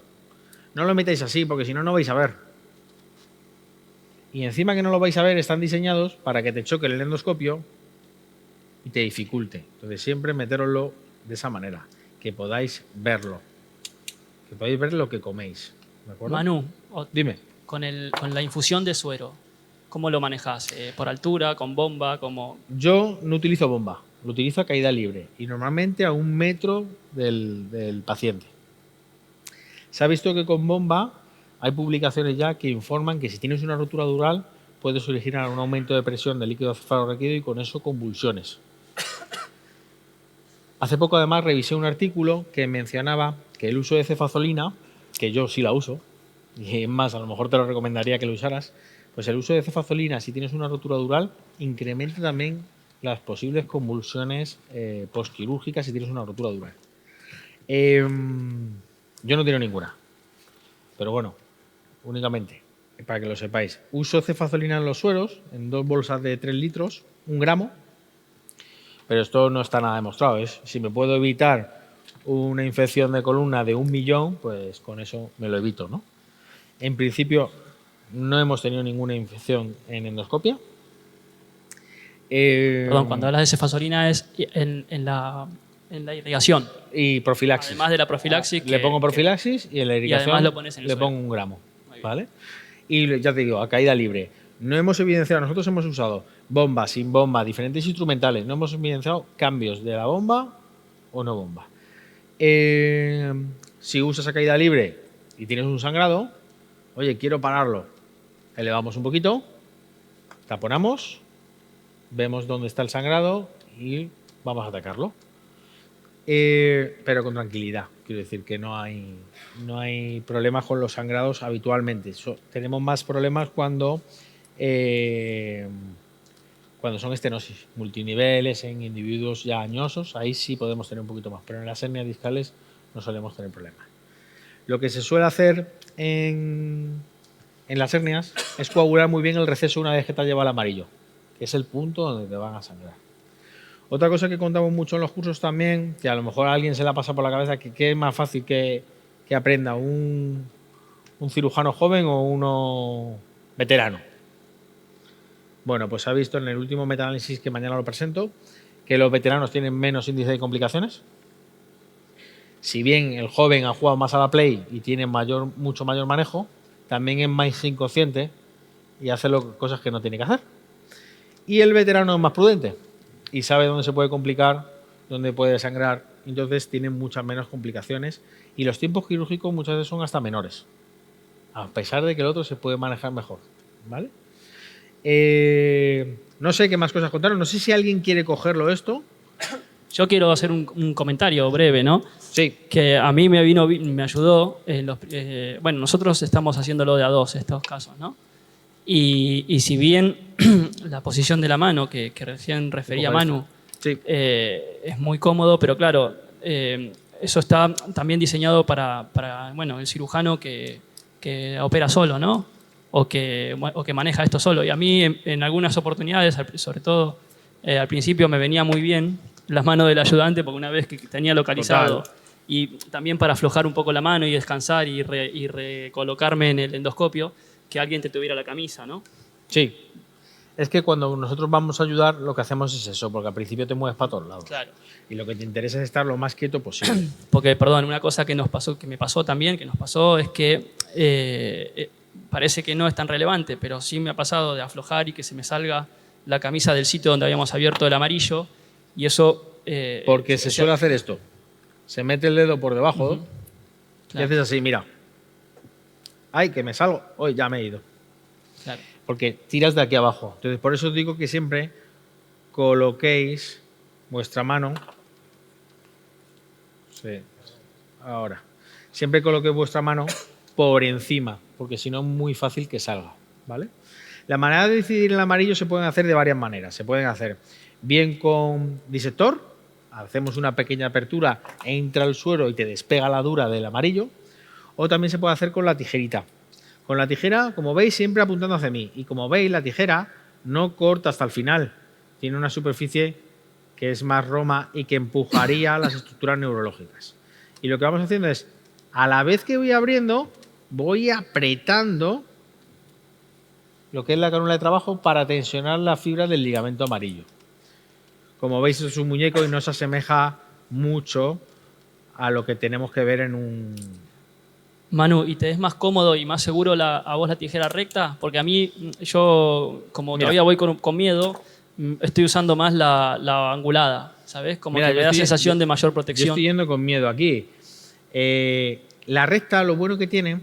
No lo metáis así, porque si no, no vais a ver. Y encima que no lo vais a ver, están diseñados para que te choque el endoscopio y te dificulte. Entonces, siempre metéroslo de esa manera, que podáis verlo, que podáis ver lo que coméis. ¿De acuerdo? Manu, Dime. con la infusión de suero, ¿cómo lo manejas? ¿Por altura, con bomba? Yo no utilizo bomba, lo utilizo a caída libre y normalmente a 1 metro del paciente. Se ha visto que con bomba hay publicaciones ya que informan que si tienes una rotura dural puedes originar un aumento de presión del líquido cefalorraquídeo y con eso convulsiones. Hace poco además revisé un artículo que mencionaba que el uso de cefazolina, que yo sí la uso, y es más, a lo mejor te lo recomendaría que lo usaras, pues el uso de cefazolina, si tienes una rotura dural, incrementa también las posibles convulsiones postquirúrgicas si tienes una rotura dural. Yo no tengo ninguna, pero bueno, únicamente, para que lo sepáis. Uso cefazolina en los sueros, en 2 bolsas de 3 litros, 1 gramo, pero esto no está nada demostrado. Si me puedo evitar una infección de columna de 1 millón, pues con eso me lo evito, ¿no? En principio, no hemos tenido ninguna infección en endoscopia. Perdón, cuando hablas de cefazolina es en la irrigación. Y profilaxis. Además de la profilaxis. Le pongo profilaxis y en la irrigación además lo pones en el le suelo. pongo 1 gramo. ¿Vale? Y ya te digo, a caída libre. No hemos evidenciado, nosotros hemos usado bomba, sin bomba, diferentes instrumentales. No hemos evidenciado cambios de la bomba o no bomba. Si usas a caída libre y tienes un sangrado, oye, quiero pararlo. Elevamos un poquito, taponamos, vemos dónde está el sangrado y vamos a atacarlo. Pero con tranquilidad. Quiero decir que no hay problemas con los sangrados habitualmente. Tenemos más problemas cuando son estenosis multiniveles en individuos ya añosos. Ahí sí podemos tener un poquito más, pero en las hernias discales no solemos tener problemas. Lo que se suele hacer en las hernias es coagular muy bien el receso una vez que te ha llevado al amarillo, que es el punto donde te van a sangrar. Otra cosa que contamos mucho en los cursos también, que a lo mejor a alguien se le ha pasado por la cabeza, que es más fácil que aprenda un cirujano joven o uno veterano. Bueno, pues se ha visto en el último metaanálisis que mañana lo presento, que los veteranos tienen menos índice de complicaciones. Si bien el joven ha jugado más a la play y tiene mucho mayor manejo, también es más inconsciente y hace cosas que no tiene que hacer. Y el veterano es más prudente y sabe dónde se puede complicar, dónde puede sangrar, entonces tiene muchas menos complicaciones y los tiempos quirúrgicos muchas veces son hasta menores, a pesar de que el otro se puede manejar mejor, ¿vale? No sé qué más cosas contaron, no sé si alguien quiere cogerlo esto. Yo quiero hacer un comentario breve, ¿no? Sí. Que a mí me ayudó. Bueno, nosotros estamos haciéndolo de a dos estos casos, ¿no? Y si bien la posición de la mano, que recién refería Manu, sí, es muy cómodo, pero claro, eso está también diseñado para bueno, el cirujano que opera solo, ¿no? O que maneja esto solo. Y a mí, en algunas oportunidades, sobre todo al principio, me venía muy bien las manos del ayudante, porque una vez que tenía localizado, total, y también para aflojar un poco la mano y descansar y recolocarme en el endoscopio, que alguien te tuviera la camisa, ¿no? Sí. Es que cuando nosotros vamos a ayudar, lo que hacemos es eso, porque al principio te mueves para todos lados. Claro. Y lo que te interesa es estar lo más quieto posible. Porque, perdón, una cosa que nos pasó es que parece que no es tan relevante, pero sí me ha pasado de aflojar y que se me salga la camisa del sitio donde habíamos abierto el amarillo, y eso... porque se suele hacer esto. Se mete el dedo por debajo, y haces así, mira. Ay, que me salgo. Hoy ya me he ido. Claro. Porque tiras de aquí abajo. Entonces, por eso os digo que siempre coloquéis vuestra mano. Sí. Ahora. Siempre coloquéis vuestra mano por encima, porque si no es muy fácil que salga, ¿vale? La manera de decidir el amarillo se pueden hacer de varias maneras. Se pueden hacer bien con disector, hacemos una pequeña apertura, entra el suero y te despega la dura del amarillo, o también se puede hacer con la tijerita. Con la tijera, como veis, siempre apuntando hacia mí, y como veis, la tijera no corta hasta el final, tiene una superficie que es más roma y que empujaría las estructuras neurológicas. Y lo que vamos haciendo es, a la vez que voy abriendo, voy apretando lo que es la cánula de trabajo para tensionar la fibra del ligamento amarillo. Como veis, es un muñeco y no se asemeja mucho a lo que tenemos que ver en un... Manu, ¿y te es más cómodo y más seguro a vos la tijera recta? Porque a mí, yo como Mira. todavía voy con miedo, estoy usando más la angulada, ¿sabes? Como Mira, que yo me da estoy- sensación de mayor Yo protección. estoy yendo con miedo aquí. La recta, lo bueno que tiene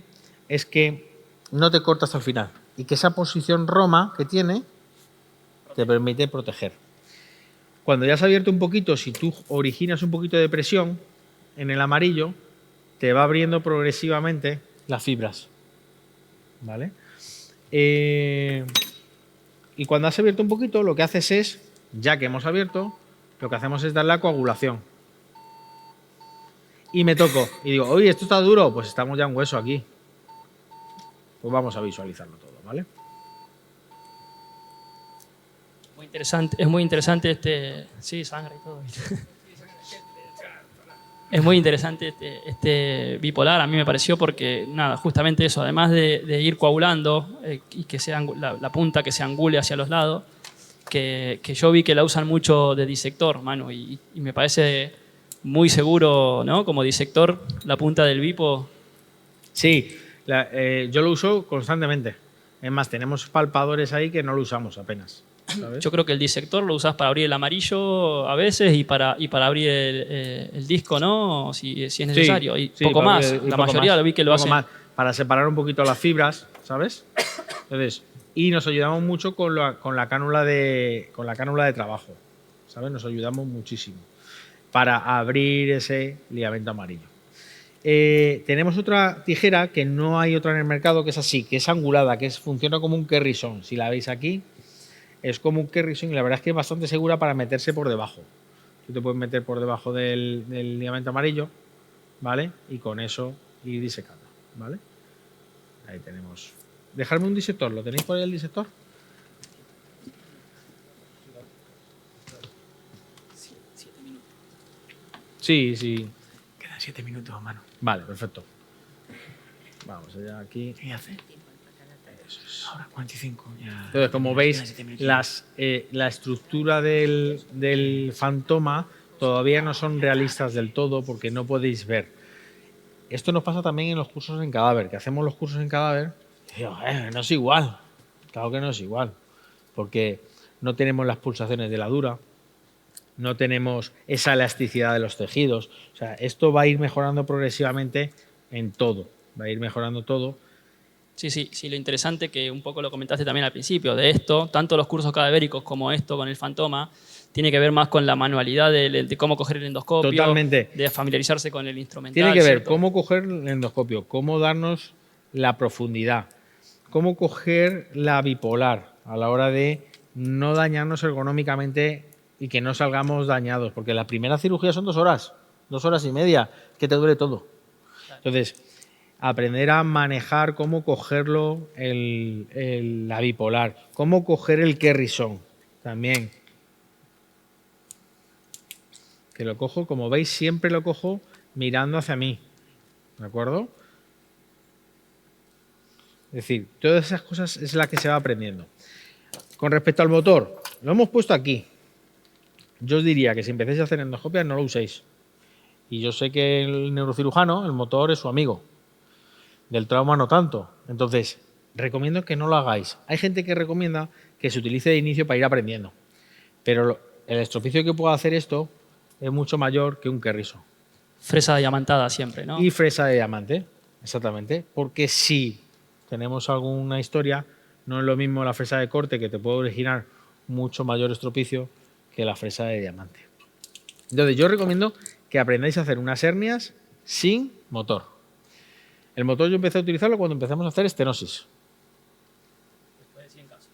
es que no te corta hasta el final y que esa posición roma que tiene te permite proteger. Cuando ya has abierto un poquito, si tú originas un poquito de presión en el amarillo, te va abriendo progresivamente las fibras. ¿Vale? Y cuando has abierto un poquito, lo que haces es, ya que hemos abierto, lo que hacemos es dar la coagulación. Y me toco y digo, oye, esto está duro, pues estamos ya en hueso aquí. Pues vamos a visualizarlo todo, ¿vale? Muy interesante, es muy interesante sí, sangre y todo. Es muy interesante este bipolar, a mí me pareció, porque nada, justamente eso, además de ir coagulando y que sea la punta que se angule hacia los lados, que yo vi que la usan mucho de disector, mano, y me parece muy seguro, ¿no? Como disector, la punta del bipo. Sí, yo lo uso constantemente. Es más, tenemos palpadores ahí que no lo usamos apenas, ¿sabes? Yo creo que el disector lo usas para abrir el amarillo a veces y para abrir el disco, ¿no? Si es necesario. Sí, Y poco para más. abrir- y La poco mayoría más, lo vi que lo poco hacen. más, para separar un poquito las fibras, ¿sabes? Entonces, y nos ayudamos mucho con la cánula de trabajo, ¿sabes? Nos ayudamos muchísimo para abrir ese ligamento amarillo. Tenemos otra tijera que no hay otra en el mercado, que es así, que es angulada, que funciona como un Kerrison. Si la veis aquí, es como un Kerrison y la verdad es que es bastante segura para meterse por debajo. Tú te puedes meter por debajo del ligamento amarillo, ¿vale? Y con eso ir disecando, ¿vale? Ahí tenemos. Dejadme un disector, ¿lo tenéis por ahí el disector? Sí, sí. Quedan 7 minutos, mano. Vale, perfecto. Vamos allá aquí. ¿Qué hace? Ahora 45. Ya. Entonces, como veis, la estructura del fantoma todavía no son realistas del todo porque no podéis ver. Esto nos pasa también en los cursos en cadáver, que hacemos los cursos en cadáver y digo, no es igual. Claro que no es igual, porque no tenemos las pulsaciones de la dura, no tenemos esa elasticidad de los tejidos. O sea, esto va a ir mejorando progresivamente en todo, va a ir mejorando todo. Sí, lo interesante que un poco lo comentaste también al principio, de esto, tanto los cursos cadavéricos como esto con el fantoma, tiene que ver más con la manualidad de cómo coger el endoscopio, Totalmente. de familiarizarse con el instrumental. Tiene que ver ¿cierto? cómo coger el endoscopio, cómo darnos la profundidad, cómo coger la bipolar a la hora de no dañarnos ergonómicamente y que no salgamos dañados, porque la primera cirugía son 2 horas, 2 horas y media, que te duele todo. Entonces, aprender a manejar cómo cogerlo la bipolar, cómo coger el Kerrison también. Que lo cojo, como veis, siempre lo cojo mirando hacia mí. ¿De acuerdo? Es decir, todas esas cosas es la que se va aprendiendo. Con respecto al motor, lo hemos puesto aquí. Yo os diría que si empecéis a hacer endoscopia no lo uséis. Y yo sé que el neurocirujano, el motor es su amigo. Del trauma no tanto. Entonces, recomiendo que no lo hagáis. Hay gente que recomienda que se utilice de inicio para ir aprendiendo. Pero el estropicio que pueda hacer esto es mucho mayor que un Kerrison. Fresa diamantada siempre, ¿no? Y fresa de diamante, exactamente. Porque si tenemos alguna historia, no es lo mismo la fresa de corte, que te puede originar mucho mayor estropicio, que la fresa de diamante. Entonces, yo recomiendo que aprendáis a hacer unas hernias sin motor. El motor yo empecé a utilizarlo cuando empezamos a hacer estenosis.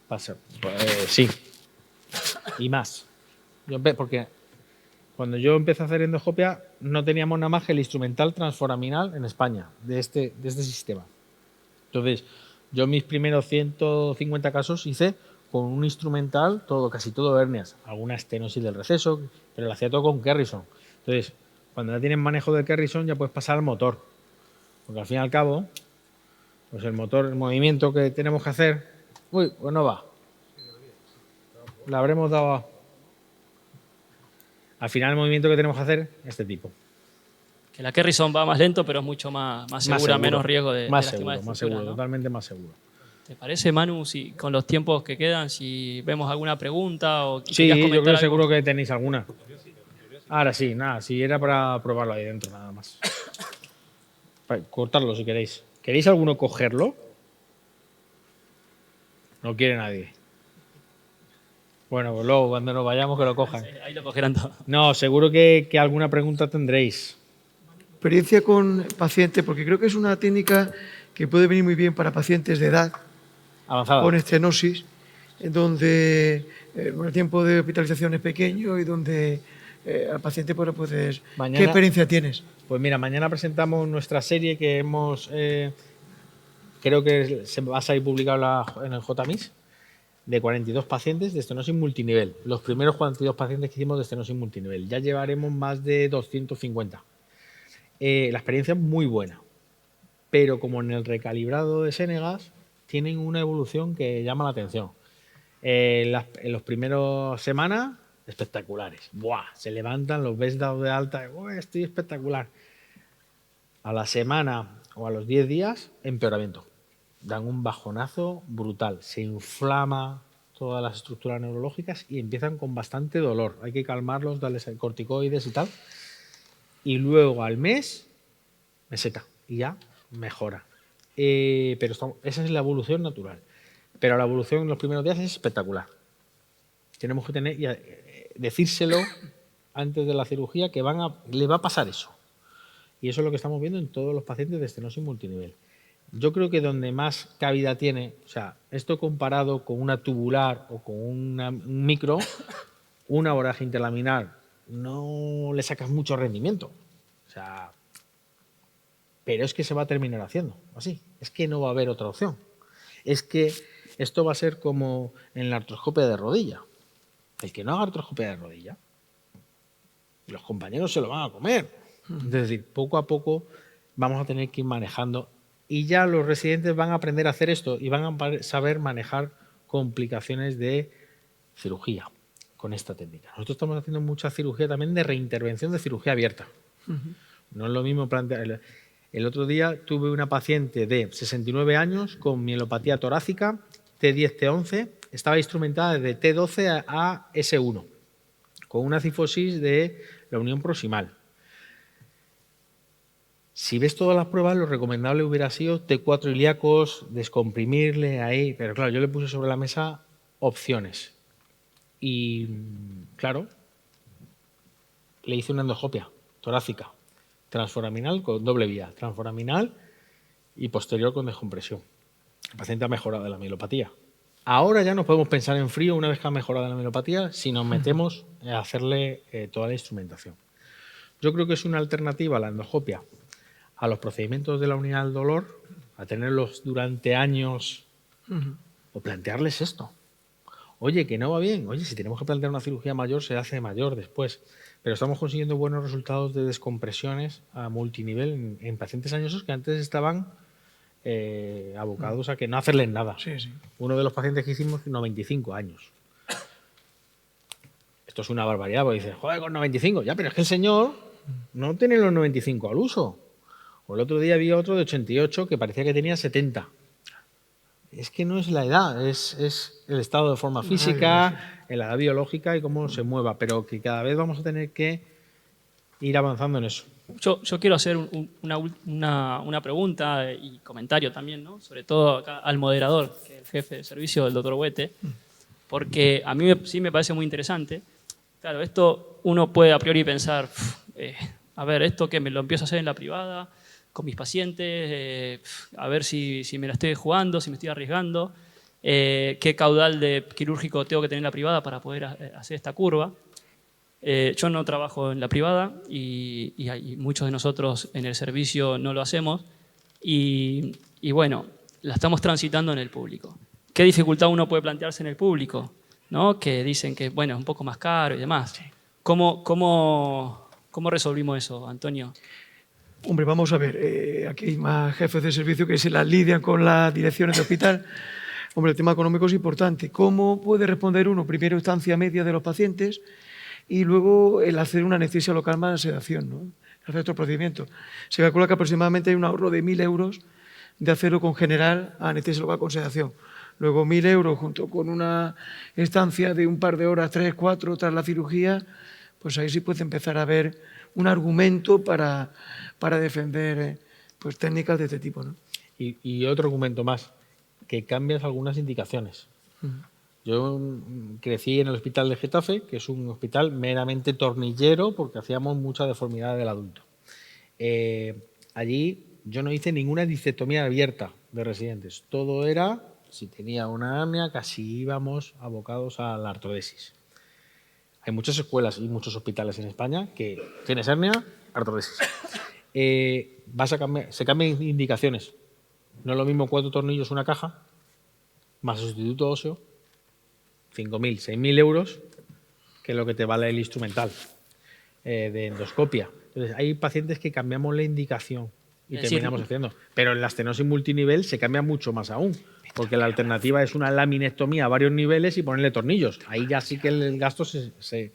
Pasa, sí. Y más. Porque cuando yo empecé a hacer endoscopia no teníamos nada más que el instrumental transforaminal en España, de este sistema. Entonces, yo mis primeros 150 casos hice con un instrumental, casi todo hernias, alguna estenosis del receso, pero lo hacía todo con Kerrison. Entonces, cuando ya tienes manejo del Kerrison ya puedes pasar al motor. Porque al fin y al cabo, pues el motor, el movimiento que tenemos que hacer... Uy, pues no va. Le habremos dado... Al final el movimiento que tenemos que hacer es este tipo. Que la Kerrison va más lento, pero es mucho más segura, seguro, menos riesgo de más lastimar seguro, más estructuras, seguro, ¿no? totalmente más seguro. ¿Te parece, Manu, si con los tiempos que quedan, si vemos alguna pregunta o Sí, querías yo comentar creo algo? seguro que tenéis alguna. Ahora sí, nada, si era para probarlo ahí dentro, nada más. Para cortarlo si queréis. ¿Queréis alguno cogerlo? No quiere nadie. Bueno, pues luego cuando nos vayamos que lo cojan. Ahí lo cogerán todo. No, seguro que alguna pregunta tendréis. Experiencia con pacientes, porque creo que es una técnica que puede venir muy bien para pacientes de edad Avanzada. con estenosis, en donde el tiempo de hospitalización es pequeño y donde al paciente puedes... Mañana- ¿Qué experiencia tienes? Pues mira, mañana presentamos nuestra serie que hemos... creo que se va a salir publicada en el JMIS, de 42 pacientes de estenosis multinivel. Los primeros 42 pacientes que hicimos de estenosis multinivel. Ya llevaremos más de 250. La experiencia es muy buena, pero como en el recalibrado de Senegas, tienen una evolución que llama la atención. En los primeros semanas, espectaculares. ¡Buah! Se levantan, los ves dados de alta, estoy espectacular. A la semana o a los 10 días, empeoramiento. Dan un bajonazo brutal. Se inflama todas las estructuras neurológicas y empiezan con bastante dolor. Hay que calmarlos, darles corticoides y tal. Y luego al mes, meseta. Y ya mejora. Pero esa es la evolución natural. Pero la evolución en los primeros días es espectacular. Tenemos que decírselo antes de la cirugía que le va a pasar eso. Y eso es lo que estamos viendo en todos los pacientes de estenosis multinivel. Yo creo que donde más cabida tiene, o sea, esto comparado con una tubular o con un micro, una voraje interlaminar, no le sacas mucho rendimiento. O sea, pero es que se va a terminar haciendo así. Es que no va a haber otra opción. Es que esto va a ser como en la artroscopia de rodilla. El que no haga artroscopia de rodilla y los compañeros se lo van a comer. Es decir, poco a poco vamos a tener que ir manejando y ya los residentes van a aprender a hacer esto y van a saber manejar complicaciones de cirugía con esta técnica. Nosotros estamos haciendo mucha cirugía también de reintervención de cirugía abierta. No es lo mismo plantear... El otro día tuve una paciente de 69 años con mielopatía torácica, T10, T11, estaba instrumentada desde T12 a S1, con una cifosis de la unión proximal. Si ves todas las pruebas, lo recomendable hubiera sido T4 ilíacos, descomprimirle ahí, pero claro, yo le puse sobre la mesa opciones. Y claro, le hice una endoscopia torácica, transforaminal con doble vía, transforaminal y posterior con descompresión. El paciente ha mejorado de la mielopatía. Ahora ya no podemos pensar en frío una vez que ha mejorado de la mielopatía si nos metemos a hacerle toda la instrumentación. Yo creo que es una alternativa a la endoscopia a los procedimientos de la unidad del dolor, a tenerlos durante años o plantearles esto. Oye, que no va bien. Oye, si tenemos que plantear una cirugía mayor, se hace mayor después. Pero estamos consiguiendo buenos resultados de descompresiones a multinivel en pacientes añosos que antes estaban abocados a que no hacerles nada. Sí, sí. Uno de los pacientes que hicimos, 95 años. Esto es una barbaridad, porque dices, joder, con 95. Ya, pero es que el señor no tiene los 95 al uso. O el otro día había otro de 88 que parecía que tenía 70. Es que no es la edad, es el estado de forma física, la edad biológica y cómo se mueva, pero que cada vez vamos a tener que ir avanzando en eso. Yo quiero hacer una pregunta y comentario también, ¿no? Sobre todo acá al moderador, que es el jefe de servicio, el doctor Huete, porque a mí sí me parece muy interesante. Claro, esto uno puede a priori pensar, a ver, esto que me lo empiezo a hacer en la privada, con mis pacientes, a ver si me la estoy jugando, si me estoy arriesgando, qué caudal de quirúrgico tengo que tener en la privada para poder hacer esta curva. Yo no trabajo en la privada y muchos de nosotros en el servicio no lo hacemos y bueno, la estamos transitando en el público. ¿Qué dificultad uno puede plantearse en el público? ¿No? Que dicen que bueno, es un poco más caro y demás. Sí. ¿Cómo resolvimos eso, Antonio? Hombre, vamos a ver, aquí hay más jefes de servicio que se las lidian con las direcciones de hospital. Hombre, el tema económico es importante. ¿Cómo puede responder uno? Primero, estancia media de los pacientes y luego el hacer una anestesia local más sedación, ¿no? Hacer otro procedimiento. Se calcula que aproximadamente hay un ahorro de 1.000 euros de hacerlo con general a anestesia local con sedación. Luego 1.000 euros junto con una estancia de un par de horas, 3, 4, tras la cirugía, pues ahí sí puede empezar a ver un argumento para defender pues, técnicas de este tipo, ¿no? Y otro argumento más, que cambias algunas indicaciones. Yo crecí en el hospital de Getafe, que es un hospital meramente tornillero porque hacíamos mucha deformidad del adulto. Allí yo no hice ninguna disectomía abierta de residentes. Todo era, si tenía una hernia, casi íbamos abocados a la artrodesis. Hay muchas escuelas y muchos hospitales en España que tienes hernia, artrodesis. Se cambian indicaciones. No es lo mismo 4 tornillos una caja, más sustituto óseo, 5.000, 6.000 euros, que es lo que te vale el instrumental de endoscopia. Entonces, hay pacientes que cambiamos la indicación y terminamos haciendo. Pero en la estenosis multinivel se cambia mucho más aún, porque la alternativa es una laminectomía a varios niveles y ponerle tornillos. Ahí ya sí que el gasto se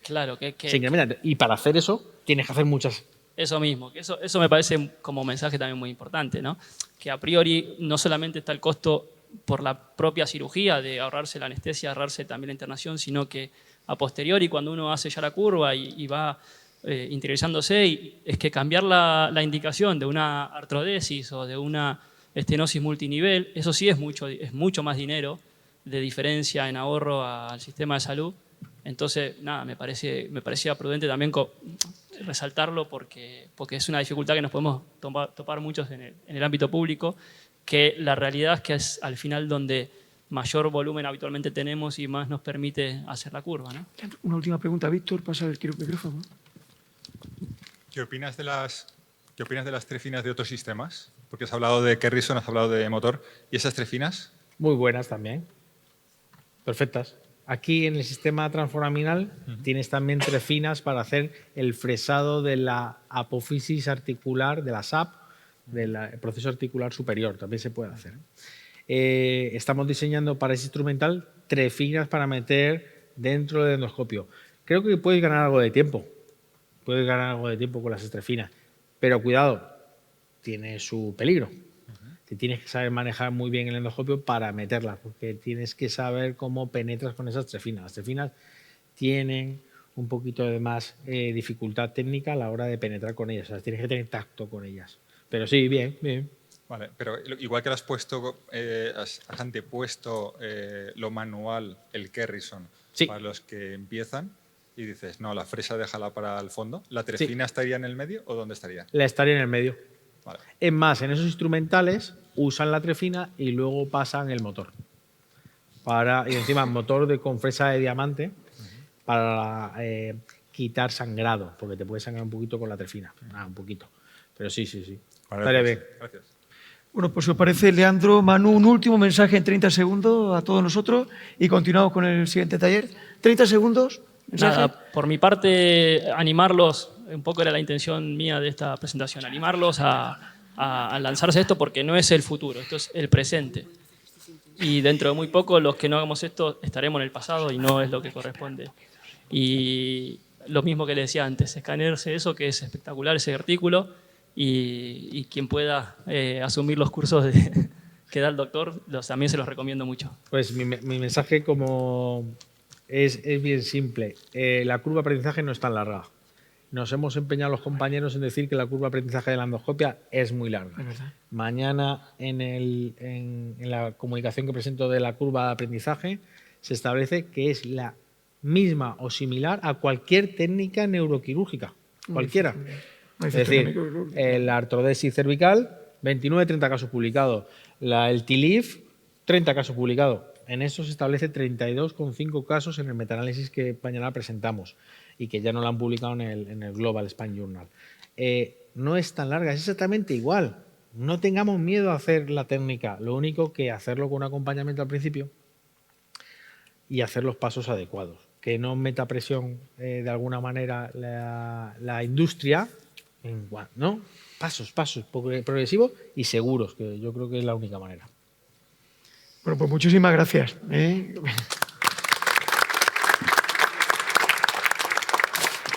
incrementa. Y para hacer eso, tienes que hacer muchas. Eso mismo, eso me parece como mensaje también muy importante, ¿no? Que a priori no solamente está el costo por la propia cirugía de ahorrarse la anestesia, ahorrarse también la internación, sino que a posteriori cuando uno hace ya la curva y va interiorizándose, es que cambiar la indicación de una artrodesis o de una estenosis multinivel, eso sí es mucho más dinero de diferencia en ahorro al sistema de salud. Entonces, nada, me parecía prudente también resaltarlo porque es una dificultad que nos podemos topar muchos en el ámbito público, que la realidad es que es al final donde mayor volumen habitualmente tenemos y más nos permite hacer la curva, ¿no? Una última pregunta, Víctor, pasa el micrófono. ¿Qué opinas de las trefinas de otros sistemas? Porque has hablado de Kerrison, has hablado de motor. ¿Y esas trefinas? Muy buenas también. Perfectas. Aquí en el sistema transforaminal tienes también trefinas para hacer el fresado de la apófisis articular, de la SAP, del proceso articular superior. También se puede hacer. Estamos diseñando para ese instrumental trefinas para meter dentro del endoscopio. Creo que puedes ganar algo de tiempo. Puedes ganar algo de tiempo con las trefinas. Pero cuidado, tiene su peligro. Te tienes que saber manejar muy bien el endoscopio para meterlas, porque tienes que saber cómo penetras con esas trefinas. Las trefinas tienen un poquito de más dificultad técnica a la hora de penetrar con ellas. O sea, tienes que tener tacto con ellas. Pero sí, bien, bien. Vale, pero igual que has puesto, has antepuesto lo manual, el Kerrison, Sí. para los que empiezan, y dices, no, la fresa déjala para el fondo. ¿La trefina estaría en el medio o dónde estaría? La estaría en el medio. Vale. Es más, en esos instrumentales usan la trefina y luego pasan el motor. Y encima motor con fresa de diamante para quitar sangrado, porque te puede sangrar un poquito con la trefina. Un poquito. Pero sí. Vale, Estaría pues, bien. gracias. Bueno, pues si os parece, Leandro, Manu, un último mensaje en 30 segundos a todos nosotros y continuamos con el siguiente taller. 30 segundos. Mensaje. Nada, por mi parte, animarlos, un poco era la intención mía de esta presentación, animarlos a lanzarse a esto porque no es el futuro, esto es el presente. Y dentro de muy poco, los que no hagamos esto estaremos en el pasado y no es lo que corresponde. Y lo mismo que le decía antes, escanearse eso, que es espectacular ese artículo, y quien pueda asumir los cursos que da el doctor, también se los recomiendo mucho. Pues mi mensaje es bien simple. La curva de aprendizaje no es tan larga. Nos hemos empeñado los compañeros en decir que la curva de aprendizaje de la endoscopia es muy larga. Mañana en la comunicación que presento de la curva de aprendizaje se establece que es la misma o similar a cualquier técnica neuroquirúrgica, cualquiera. Es decir, la artrodesis cervical, 29-30 casos publicados. El TILIF, 30 casos publicados. En eso se establece 32,5 casos en el metaanálisis que mañana presentamos y que ya no lo han publicado en el Global Spine Journal. No es tan larga, es exactamente igual. No tengamos miedo a hacer la técnica, lo único que hacerlo con un acompañamiento al principio y hacer los pasos adecuados. Que no meta presión de alguna manera la industria, ¿no? Pasos progresivos y seguros, que yo creo que es la única manera. Bueno, pues muchísimas gracias.